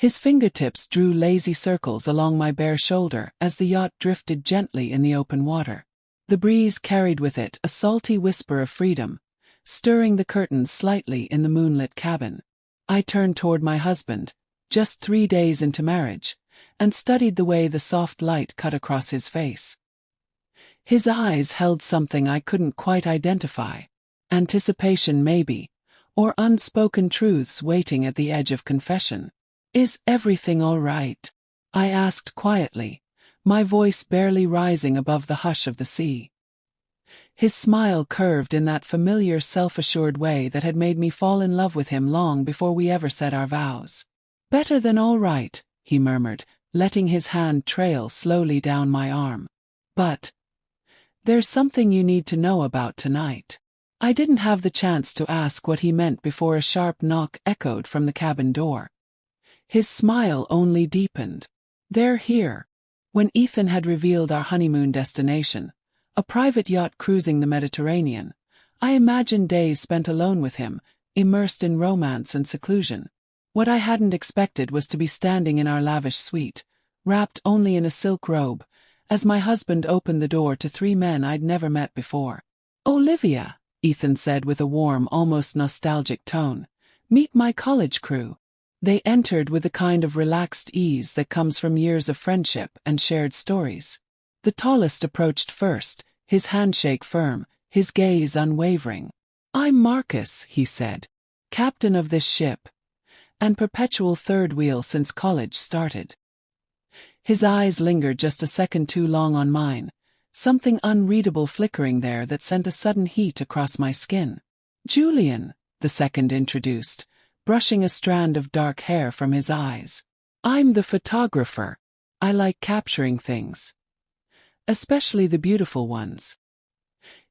His fingertips drew lazy circles along my bare shoulder as the yacht drifted gently in the open water. The breeze carried with it a salty whisper of freedom, stirring the curtains slightly in the moonlit cabin. I turned toward my husband, just 3 days into marriage, and studied the way the soft light cut across his face. His eyes held something I couldn't quite identify. Anticipation maybe, or unspoken truths waiting at the edge of confession. "Is everything all right?" I asked quietly, my voice barely rising above the hush of the sea. His smile curved in that familiar self-assured way that had made me fall in love with him long before we ever said our vows. "Better than all right," he murmured, letting his hand trail slowly down my arm. "But there's something you need to know about tonight." I didn't have the chance to ask what he meant before a sharp knock echoed from the cabin door. His smile only deepened. "They're here." When Ethan had revealed our honeymoon destination, a private yacht cruising the Mediterranean, I imagined days spent alone with him, immersed in romance and seclusion. What I hadn't expected was to be standing in our lavish suite, wrapped only in a silk robe, as my husband opened the door to 3 men I'd never met before. "Olivia," Ethan said with a warm, almost nostalgic tone, "meet my college crew." They entered with the kind of relaxed ease that comes from years of friendship and shared stories. The tallest approached first, his handshake firm, his gaze unwavering. "I'm Marcus," he said, "captain of this ship, and perpetual third wheel since college started." His eyes lingered just a second too long on mine, something unreadable flickering there that sent a sudden heat across my skin. "Julian," the second introduced, brushing a strand of dark hair from his eyes. "I'm the photographer. I like capturing things, especially the beautiful ones."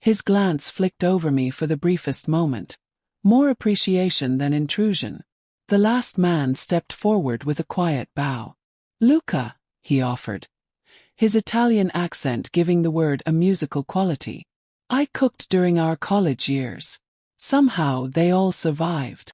His glance flicked over me for the briefest moment, more appreciation than intrusion. The last man stepped forward with a quiet bow. "Luca," he offered, his Italian accent giving the word a musical quality. "I cooked during our college years. Somehow they all survived."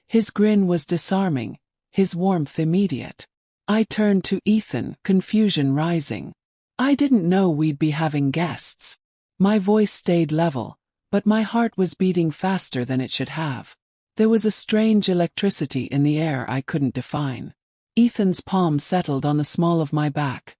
His grin was disarming, his warmth immediate. I turned to Ethan, confusion rising. I didn't know we'd be having guests. My voice stayed level, but my heart was beating faster than it should have. There was a strange electricity in the air I couldn't define. Ethan's palm settled on the small of my back,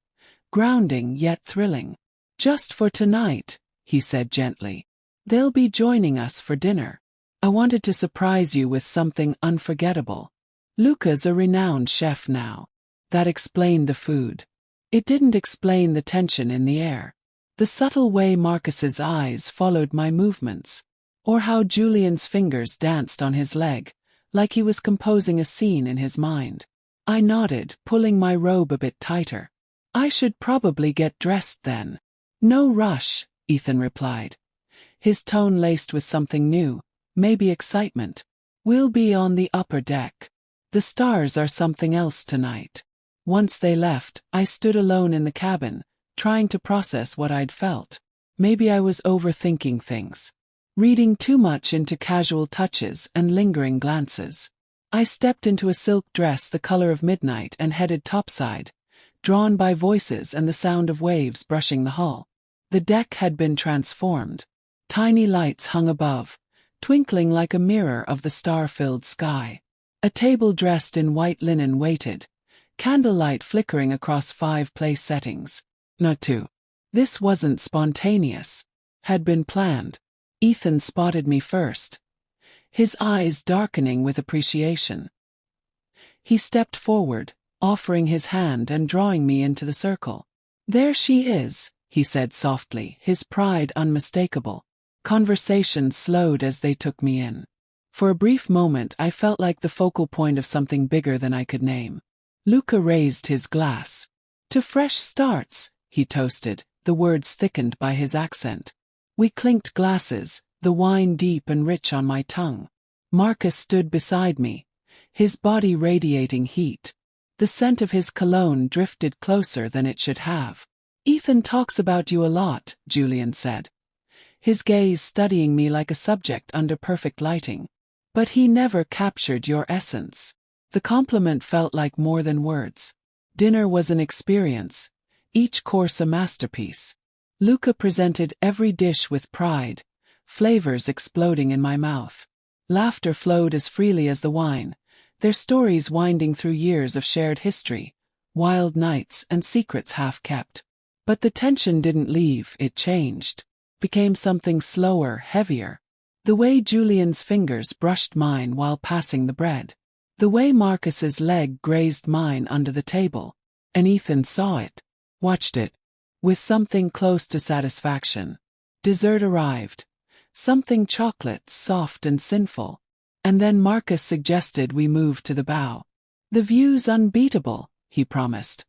grounding yet thrilling. "Just for tonight," he said gently. "They'll be joining us for dinner. I wanted to surprise you with something unforgettable. Luca's a renowned chef now." That explained the food. It didn't explain the tension in the air. The subtle way Marcus's eyes followed my movements, or how Julian's fingers danced on his leg, like he was composing a scene in his mind. I nodded, pulling my robe a bit tighter. "I should probably get dressed then." "No rush," Ethan replied, his tone laced with something new, maybe excitement. "We'll be on the upper deck. The stars are something else tonight." Once they left, I stood alone in the cabin, trying to process what I'd felt. Maybe I was overthinking things, reading too much into casual touches and lingering glances. I stepped into a silk dress the color of midnight and headed topside, drawn by voices and the sound of waves brushing the hull. The deck had been transformed. Tiny lights hung above, twinkling like a mirror of the star-filled sky. A table dressed in white linen waited, candlelight flickering across 5 place settings. Not two. This wasn't spontaneous. Had been planned. Ethan spotted me first, his eyes darkening with appreciation. He stepped forward, offering his hand and drawing me into the circle. "There she is," he said softly, his pride unmistakable. Conversation slowed as they took me in. For a brief moment I felt like the focal point of something bigger than I could name. Luca raised his glass. "To fresh starts," he toasted, the words thickened by his accent. We clinked glasses, the wine deep and rich on my tongue. Marcus stood beside me, his body radiating heat. The scent of his cologne drifted closer than it should have. "Ethan talks about you a lot," Julian said, his gaze studying me like a subject under perfect lighting. "But he never captured your essence." The compliment felt like more than words. Dinner was an experience, each course a masterpiece. Luca presented every dish with pride, flavors exploding in my mouth. Laughter flowed as freely as the wine, their stories winding through years of shared history, wild nights and secrets half kept. But the tension didn't leave, it changed, became something slower, heavier. The way Julian's fingers brushed mine while passing the bread. The way Marcus's leg grazed mine under the table. And Ethan saw it, watched it, with something close to satisfaction. Dessert arrived. Something chocolate, soft and sinful. And then Marcus suggested we move to the bow. The view's unbeatable, he promised,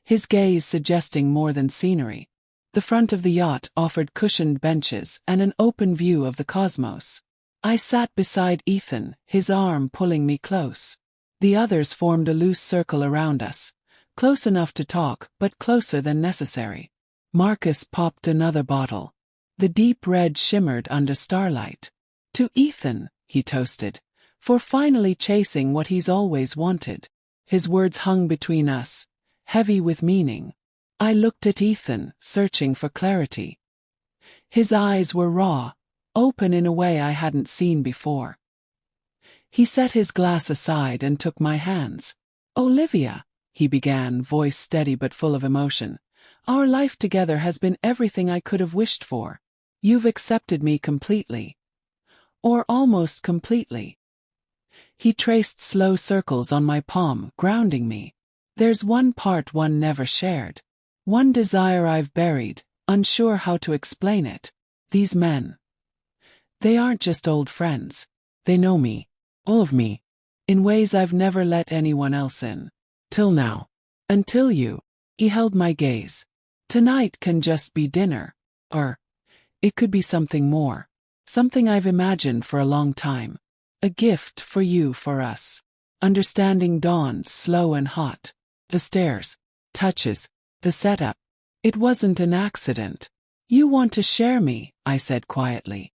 his gaze suggesting more than scenery. The front of the yacht offered cushioned benches and an open view of the cosmos. I sat beside Ethan, his arm pulling me close. The others formed a loose circle around us, close enough to talk but closer than necessary. Marcus popped another bottle. The deep red shimmered under starlight. To Ethan, he toasted, for finally chasing what he's always wanted. His words hung between us, heavy with meaning. I looked at Ethan, searching for clarity. His eyes were raw, open in a way I hadn't seen before. He set his glass aside and took my hands. "Olivia," he began, voice steady but full of emotion, "our life together has been everything I could have wished for. You've accepted me completely. Or almost completely." He traced slow circles on my palm, grounding me. "There's one part one never shared. One desire I've buried, unsure how to explain it. These men. They aren't just old friends. They know me. All of me. In ways I've never let anyone else in. Till now. Until you." He held my gaze. "Tonight can just be dinner. Or it could be something more. Something I've imagined for a long time. A gift for you, for us." Understanding dawned, slow and hot. The stares. Touches. The setup. It wasn't an accident. "You want to share me," I said quietly.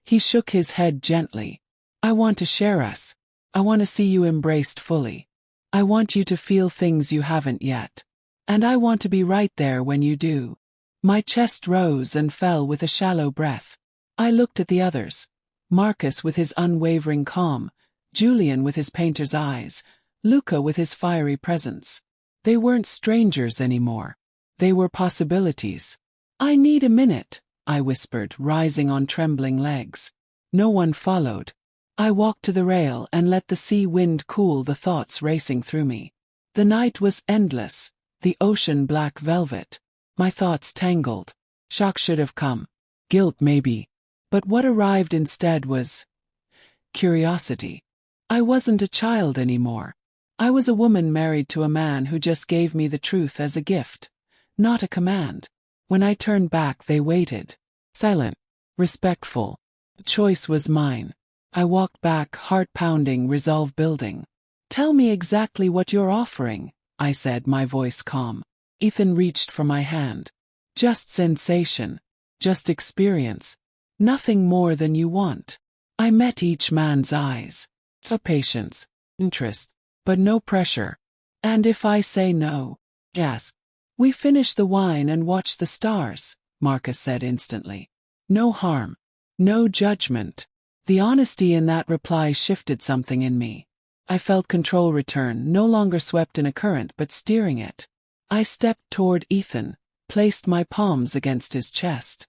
He shook his head gently. "I want to share us. I want to see you embraced fully. I want you to feel things you haven't yet. And I want to be right there when you do." My chest rose and fell with a shallow breath. I looked at the others. Marcus with his unwavering calm, Julian with his painter's eyes, Luca with his fiery presence. They weren't strangers anymore. They were possibilities. "I need a minute," I whispered, rising on trembling legs. No one followed. I walked to the rail and let the sea wind cool the thoughts racing through me. The night was endless, the ocean black velvet. My thoughts tangled. Shock should have come. Guilt maybe. But what arrived instead was curiosity. I wasn't a child anymore. I was a woman married to a man who just gave me the truth as a gift, not a command. When I turned back, they waited. Silent. Respectful. The choice was mine. I walked back, heart pounding, resolve building. "Tell me exactly what you're offering," I said, my voice calm. Ethan reached for my hand. "Just sensation. Just experience. Nothing more than you want." I met each man's eyes. A patience. Interest. But no pressure. "And if I say no?" "Yes." "We finish the wine and watch the stars," Marcus said instantly. No harm. No judgment. The honesty in that reply shifted something in me. I felt control return, no longer swept in a current but steering it. I stepped toward Ethan, placed my palms against his chest.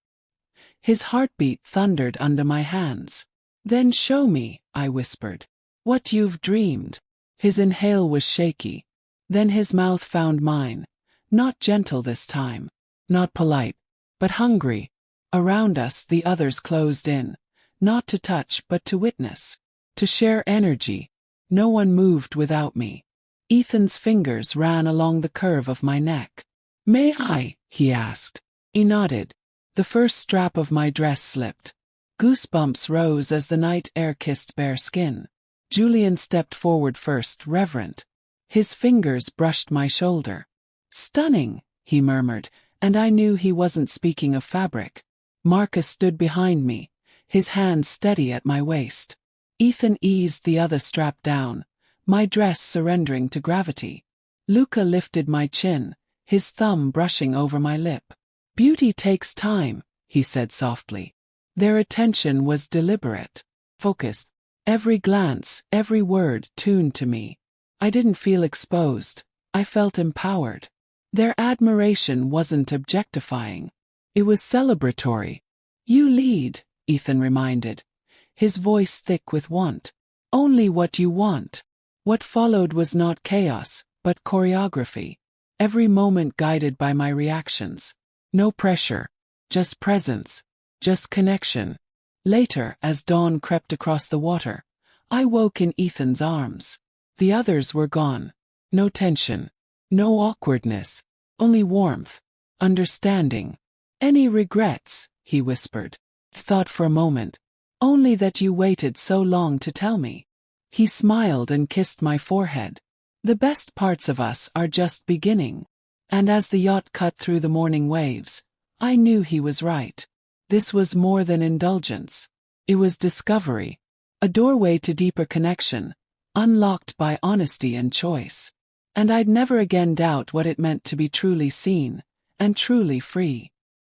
His heartbeat thundered under my hands. "Then show me," I whispered, "what you've dreamed." His inhale was shaky. Then his mouth found mine. Not gentle this time. Not polite. But hungry. Around us the others closed in. Not to touch but to witness. To share energy. No one moved without me. Ethan's fingers ran along the curve of my neck. "May I?" he asked. He nodded. The first strap of my dress slipped. Goosebumps rose as the night air kissed bare skin. Julian stepped forward first, reverent. His fingers brushed my shoulder. "Stunning," he murmured, and I knew he wasn't speaking of fabric. Marcus stood behind me, his hand steady at my waist. Ethan eased the other strap down, my dress surrendering to gravity. Luca lifted my chin, his thumb brushing over my lip. Beauty takes time, he said softly. Their attention was deliberate, focused. Every glance, every word tuned to me. I didn't feel exposed, I felt empowered. Their admiration wasn't objectifying. It was celebratory. You lead, Ethan reminded, his voice thick with want. Only what you want. What followed was not chaos, but choreography. Every moment guided by my reactions. No pressure. Just presence. Just connection. Later, as dawn crept across the water, I woke in Ethan's arms. The others were gone. No tension. No awkwardness. Only warmth. Understanding. Any regrets, he whispered. Thought for a moment. Only that you waited so long to tell me. He smiled and kissed my forehead. The best parts of us are just beginning. And as the yacht cut through the morning waves, I knew he was right. This was more than indulgence. It was discovery. A doorway to deeper connection, unlocked by honesty and choice. And I'd never again doubt what it meant to be truly seen, and truly free.